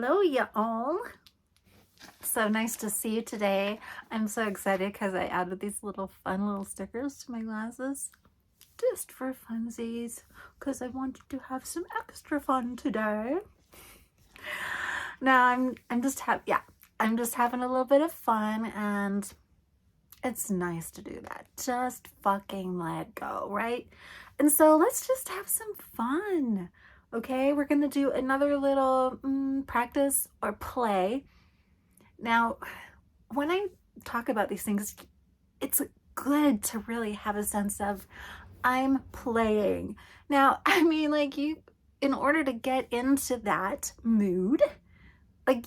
Hello, y'all. So nice to see you today. I'm so excited because I added these fun little stickers to my glasses just for funsies because I wanted to have some extra fun today. Now I'm just having a little bit of fun, and it's nice to do that. Just fucking let go, right? And so let's just have some fun. Okay, we're gonna do another little practice or play. Now, when I talk about these things, it's good to really have a sense of I'm playing. Now, I mean, in order to get into that mood,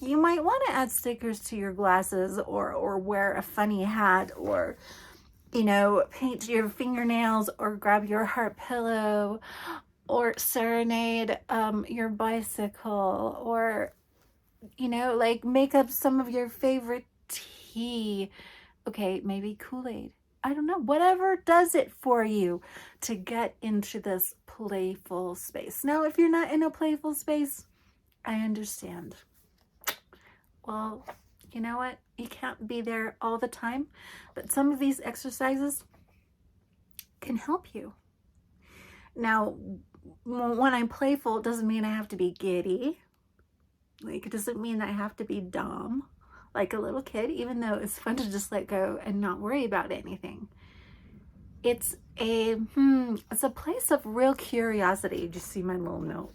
you might want to add stickers to your glasses, or wear a funny hat, or paint your fingernails, or grab your heart pillow, or serenade your bicycle, or make up some of your favorite tea. Okay, maybe Kool-Aid. I don't know, whatever does it for you to get into this playful space. Now, if you're not in a playful space, I understand. Well, you know what? You can't be there all the time, but some of these exercises can help you. Now, when I'm playful, it doesn't mean I have to be giddy. It doesn't mean I have to be dumb like a little kid, even though it's fun to just let go and not worry about anything. It's a place of real curiosity. Did you see my little note?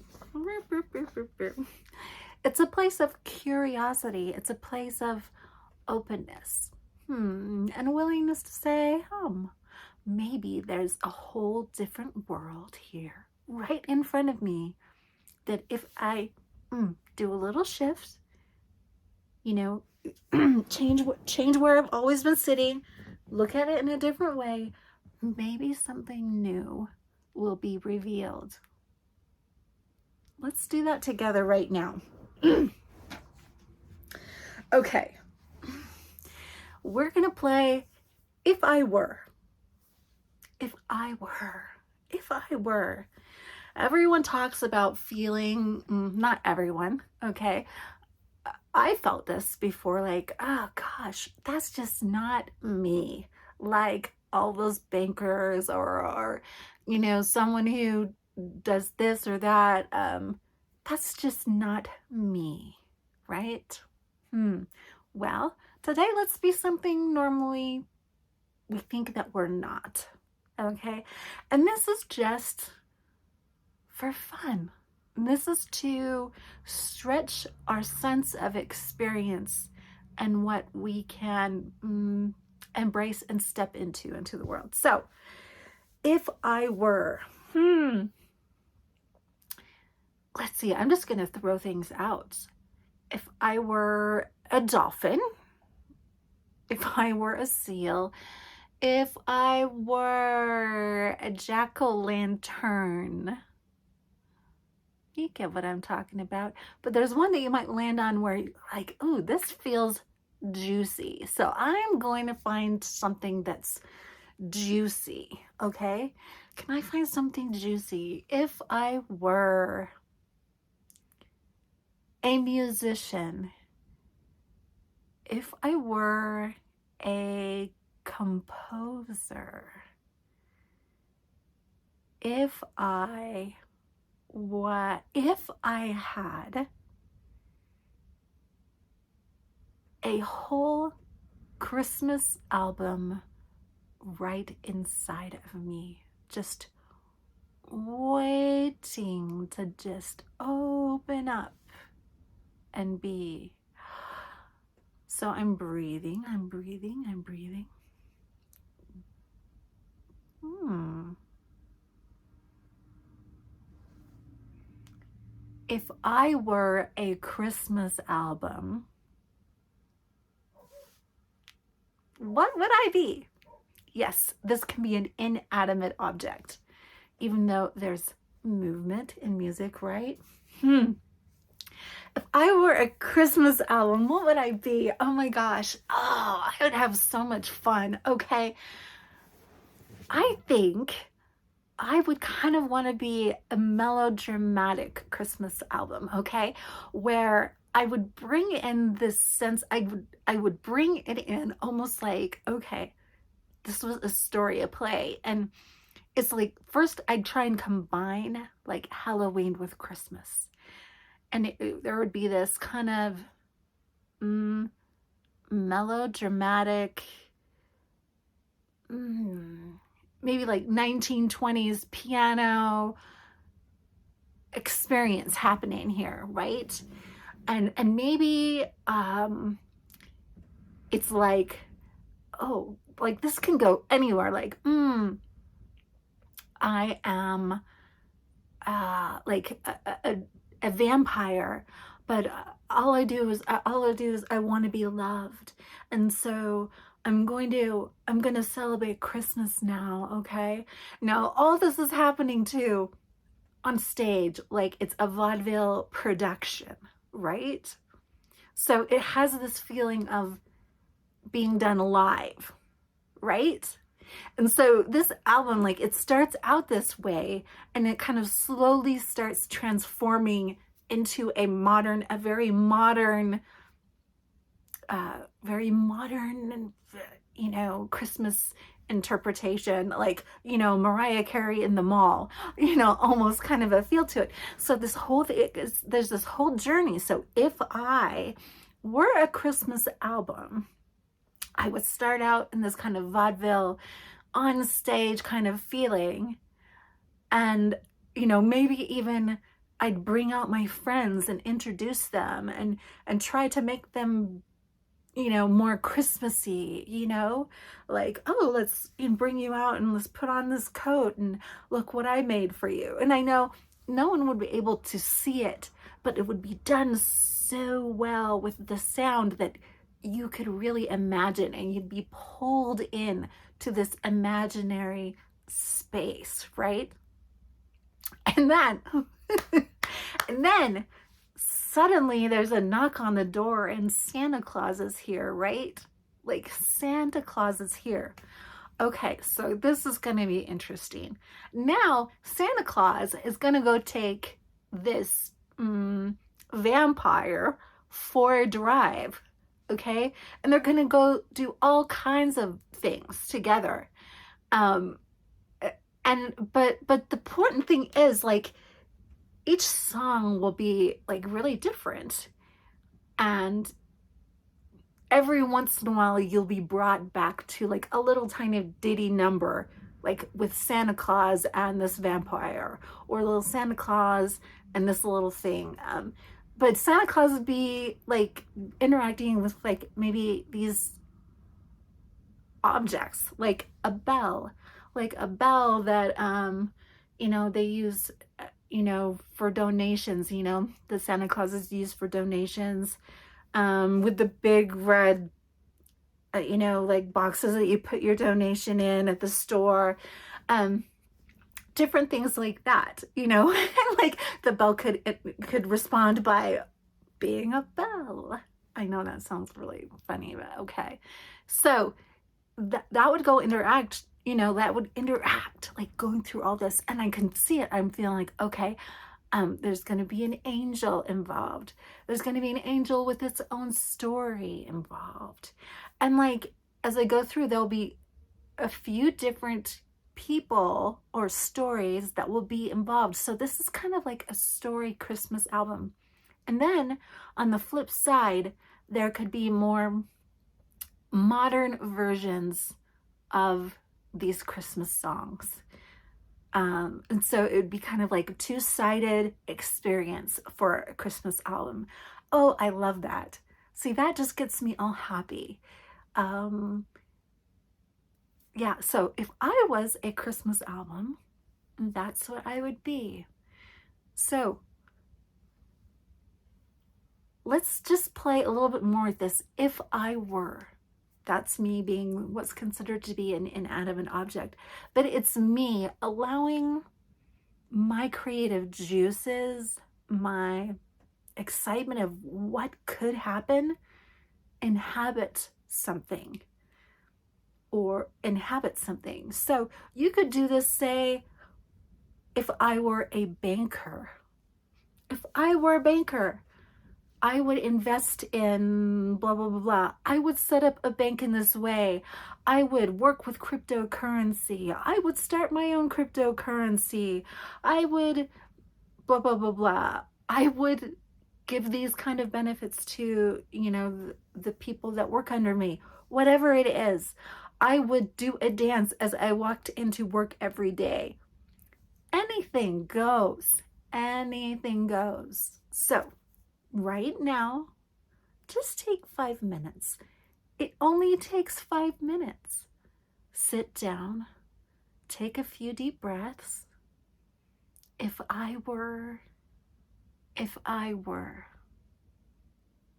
It's a place of curiosity. It's a place of openness and a willingness to say, maybe there's a whole different world here right in front of me, that if I do a little shift, change where I've always been sitting, look at it in a different way, maybe something new will be revealed. Let's do that together right now. Okay. We're gonna play If I Were. If I were. If I were. Everyone talks about feeling, not everyone, okay? I felt this before, oh gosh, that's just not me. Like all those bankers or someone who does this or that, that's just not me, right? Well, today let's be something normally we think that we're not, okay? And this is just for fun. This is to stretch our sense of experience and what we can embrace and step into the world. So, if I were, let's see, I'm just going to throw things out. If I were a dolphin, if I were a seal, if I were a jack-o'-lantern, you get what I'm talking about. But there's one that you might land on where you're like, ooh, this feels juicy. So I'm going to find something that's juicy, okay? Can I find something juicy? If I were a musician, if I were a composer, if I had a whole Christmas album right inside of me, just waiting to just open up and be. So I'm breathing. If I were a Christmas album, what would I be? Yes, this can be an inanimate object, even though there's movement in music, right? If I were a Christmas album, what would I be? Oh my gosh. Oh, I would have so much fun. Okay. I think I would kind of want to be a melodramatic Christmas album, okay? Where I would bring in this sense, I would bring it in almost like, okay, this was a story, a play. And it's like, first I'd try and combine like Halloween with Christmas. And there would be this kind of melodramatic, maybe like 1920s piano experience happening here, right? And maybe it's like, oh, like this can go anywhere. Like, I am like a vampire, but all I do is I want to be loved, and so I'm going to celebrate Christmas now. Okay, now all this is happening too on stage, like it's a vaudeville production, right? So it has this feeling of being done live, right? And so this album, like it starts out this way and it kind of slowly starts transforming into a very modern, Christmas interpretation, like, Mariah Carey in the mall, almost kind of a feel to it. So this whole thing there's this whole journey. So if I were a Christmas album, I would start out in this kind of vaudeville on stage kind of feeling. And, maybe even I'd bring out my friends and introduce them and try to make them, more Christmassy, like, oh, let's bring you out and let's put on this coat and look what I made for you. And I know no one would be able to see it, but it would be done so well with the sound that you could really imagine, and you'd be pulled in to this imaginary space, right? And then and then suddenly there's a knock on the door and Santa Claus is here, right? Like Santa Claus is here. Okay, so this is going to be interesting. Now Santa Claus is going to go take this vampire for a drive. Okay, and they're gonna go do all kinds of things together, but the important thing is, like, each song will be like really different, and every once in a while you'll be brought back to like a little tiny ditty number, like with Santa Claus and this vampire, or little Santa Claus and this little thing. But Santa Claus would be like interacting with like maybe these objects, like a bell that they use for donations. The Santa Claus is used for donations, with the big red like boxes that you put your donation in at the store. Different things like that, and like the bell could respond by being a bell. I know that sounds really funny, but okay. So that would go interact, that would interact, like going through all this, and I can see it. I'm feeling like, okay, there's going to be an angel involved. There's going to be an angel with its own story involved. And like, as I go through, there'll be a few different people or stories that will be involved. So this is kind of like a story Christmas album. And then on the flip side, there could be more modern versions of these Christmas songs. And so it would be kind of like a two-sided experience for a Christmas album. Oh, I love that. See, that just gets me all happy. Yeah, so if I was a Christmas album, that's what I would be. So let's just play a little bit more with this. If I were, that's me being what's considered to be an inanimate object, but it's me allowing my creative juices, my excitement of what could happen, inhabit something. So you could do this, say, if I were a banker. I would invest in blah, blah, blah, blah. I would set up a bank in this way. I would work with cryptocurrency. I would start my own cryptocurrency. I would blah, blah, blah, blah. I would give these kind of benefits to, you know, the people that work under me, whatever it is. I would do a dance as I walked into work every day. Anything goes. Anything goes. So, right now, just take 5 minutes. It only takes 5 minutes. Sit down, take a few deep breaths. If I were, if I were,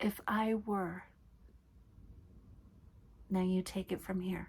if I were. Now you take it from here.